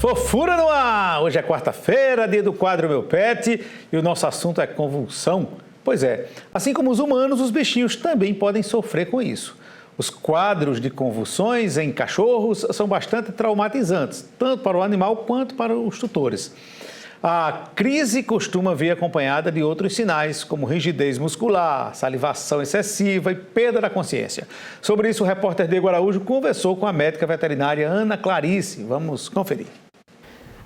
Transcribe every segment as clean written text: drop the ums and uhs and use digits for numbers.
Fofura no ar! Hoje é quarta-feira, dia do quadro Meu Pet, e o nosso assunto é convulsão. Pois é, assim como os humanos, os bichinhos também podem sofrer com isso. Os quadros de convulsões em cachorros são bastante traumatizantes, tanto para o animal quanto para os tutores. A crise costuma vir acompanhada de outros sinais, como rigidez muscular, salivação excessiva e perda da consciência. Sobre isso, o repórter Diego Araújo conversou com a médica veterinária Ana Clarice. Vamos conferir.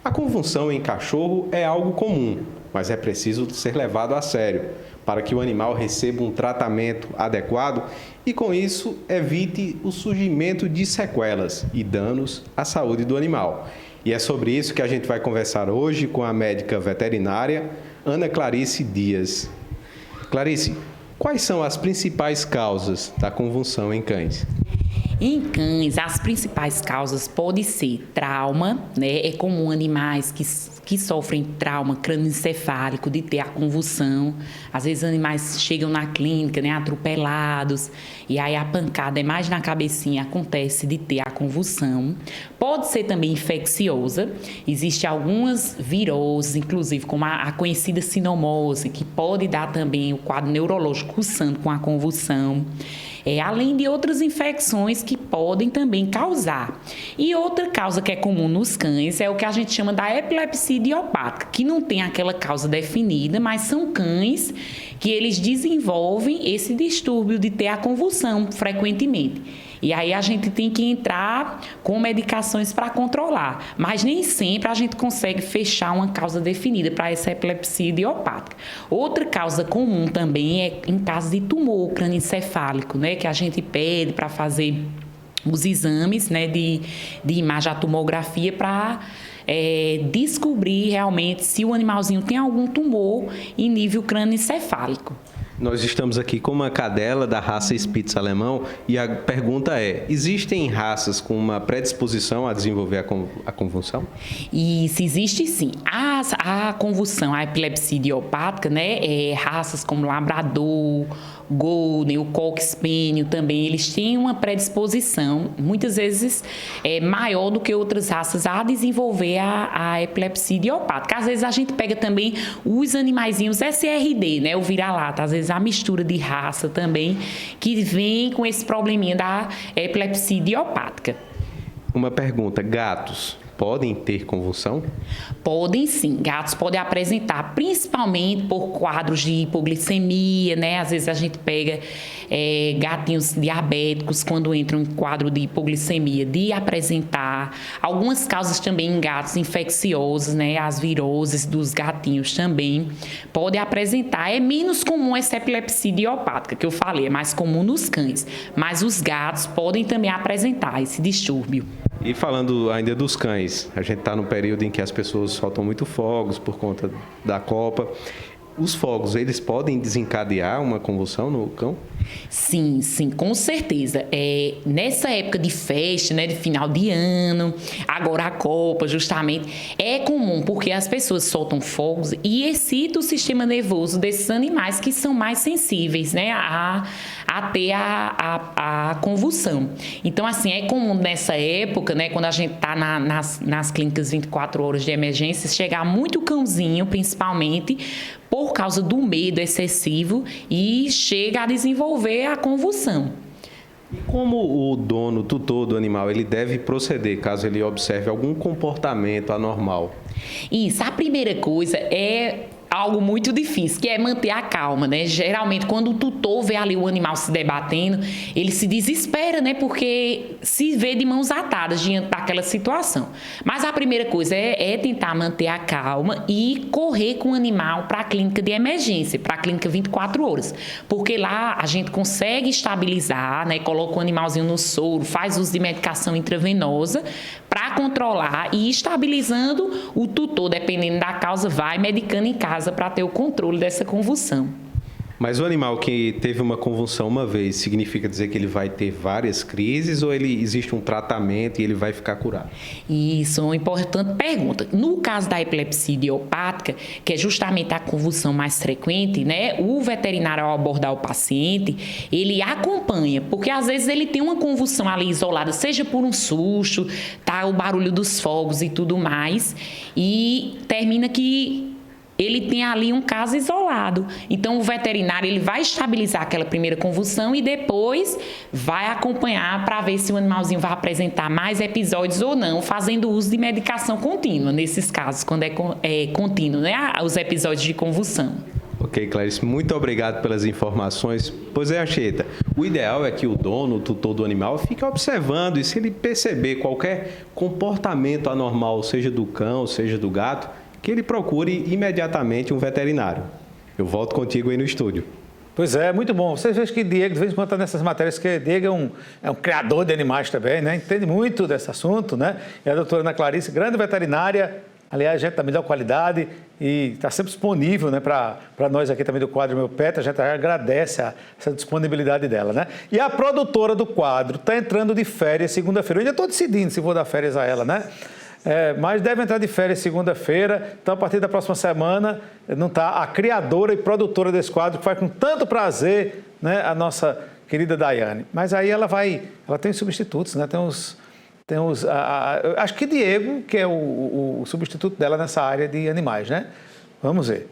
A convulsão em cachorro é algo comum, mas é preciso ser levado a sério, para que o animal receba um tratamento adequado e, com isso, evite o surgimento de sequelas e danos à saúde do animal. E é sobre isso que a gente vai conversar hoje com a médica veterinária Ana Clarice Dias. Clarice, quais são as principais causas da convulsão em cães? Em cães, as principais causas podem ser trauma, né? É comum animais que sofrem trauma crânioencefálico de ter a convulsão. Às vezes animais chegam na clínica, né, atropelados, e aí a pancada é mais na cabecinha, acontece de ter a convulsão. Pode ser também infecciosa. Existem algumas viroses, inclusive como a conhecida sinomose, que pode dar também o quadro neurológico cursando com a convulsão. Além de outras infecções que podem também causar. E outra causa que é comum nos cães é o que a gente chama da epilepsia idiopática, que não tem aquela causa definida, mas são cães que eles desenvolvem esse distúrbio de ter a convulsão frequentemente. E aí a gente tem que entrar com medicações para controlar. Mas nem sempre a gente consegue fechar uma causa definida para essa epilepsia idiopática. Outra causa comum também é em caso de tumor crânioencefálico, né, que a gente pede para fazer os exames, né, de imagem, a tomografia, para descobrir realmente se o animalzinho tem algum tumor em nível crânioencefálico. Nós estamos aqui com uma cadela da raça Spitz alemão e a pergunta é: existem raças com uma predisposição a desenvolver a convulsão? Isso, existe sim. A convulsão, a epilepsia idiopática, né, raças como Labrador, Golden, o Cocker Spaniel também, eles têm uma predisposição, muitas vezes maior do que outras raças, a desenvolver a epilepsia idiopática. Às vezes a gente pega também os animaizinhos SRD, né, o vira-lata, às vezes a mistura de raça também, que vem com esse probleminha da epilepsia idiopática. Uma pergunta: gatos podem ter convulsão? Podem sim, gatos podem apresentar, principalmente por quadros de hipoglicemia, né? Às vezes a gente pega gatinhos diabéticos quando entram em quadro de hipoglicemia, de apresentar. Algumas causas também em gatos infecciosos, né? As viroses dos gatinhos também podem apresentar. É menos comum essa epilepsia idiopática que eu falei, é mais comum nos cães, mas os gatos podem também apresentar esse distúrbio. E falando ainda dos cães, a gente está num período em que as pessoas soltam muito fogos por conta da Copa. Os fogos, eles podem desencadear uma convulsão no cão? Sim, com certeza. Nessa época de festa, né, de final de ano, agora a Copa, justamente, é comum porque as pessoas soltam fogos e excita o sistema nervoso desses animais que são mais sensíveis, né, a ter a convulsão. Então, assim, é comum nessa época, né, quando a gente está nas clínicas 24 horas de emergência, chegar muito cãozinho, principalmente, por causa do medo excessivo, e chega a desenvolver a convulsão. E como o dono, tutor do animal, ele deve proceder caso ele observe algum comportamento anormal? Isso, a primeira coisa é algo muito difícil, que é manter a calma, né? Geralmente, quando o tutor vê ali o animal se debatendo, ele se desespera, né? Porque se vê de mãos atadas diante daquela situação. Mas a primeira coisa é tentar manter a calma e correr com o animal para a clínica de emergência, para a clínica 24 horas. Porque lá a gente consegue estabilizar, né? Coloca o animalzinho no soro, faz uso de medicação intravenosa para controlar e estabilizando o tutor, dependendo da causa, vai medicando em casa para ter o controle dessa convulsão. Mas o animal que teve uma convulsão uma vez, significa dizer que ele vai ter várias crises ou existe um tratamento e ele vai ficar curado? Isso é uma importante pergunta. No caso da epilepsia idiopática, que é justamente a convulsão mais frequente, né, o veterinário, ao abordar o paciente, ele acompanha, porque às vezes ele tem uma convulsão ali isolada, seja por um susto, tá, o barulho dos fogos e tudo mais, e termina que ele tem ali um caso isolado. Então, o veterinário ele vai estabilizar aquela primeira convulsão e depois vai acompanhar para ver se o animalzinho vai apresentar mais episódios ou não, fazendo uso de medicação contínua, nesses casos, quando é contínuo, né, os episódios de convulsão. Ok, Clarice, muito obrigado pelas informações. Pois é, Anchieta, o ideal é que o dono, o tutor do animal, fique observando e se ele perceber qualquer comportamento anormal, seja do cão, seja do gato, que ele procure imediatamente um veterinário. Eu volto contigo aí no estúdio. Pois é, muito bom. Você vê que Diego, de vez em quando, está nessas matérias, que Diego é um criador de animais também, né? Entende muito desse assunto, né? E a doutora Ana Clarice, grande veterinária, aliás, gente da melhor qualidade e está sempre disponível, né, para nós aqui também do quadro Meu Pet. A gente agradece essa disponibilidade dela, né? E a produtora do quadro está entrando de férias segunda-feira. Eu ainda estou decidindo se vou dar férias a ela, né? Mas deve entrar de férias segunda-feira, então a partir da próxima semana não tá a criadora e produtora desse quadro, que faz com tanto prazer, né, a nossa querida Daiane. Mas aí ela tem substitutos, né? Acho que Diego, que é o substituto dela nessa área de animais, né? Vamos ver.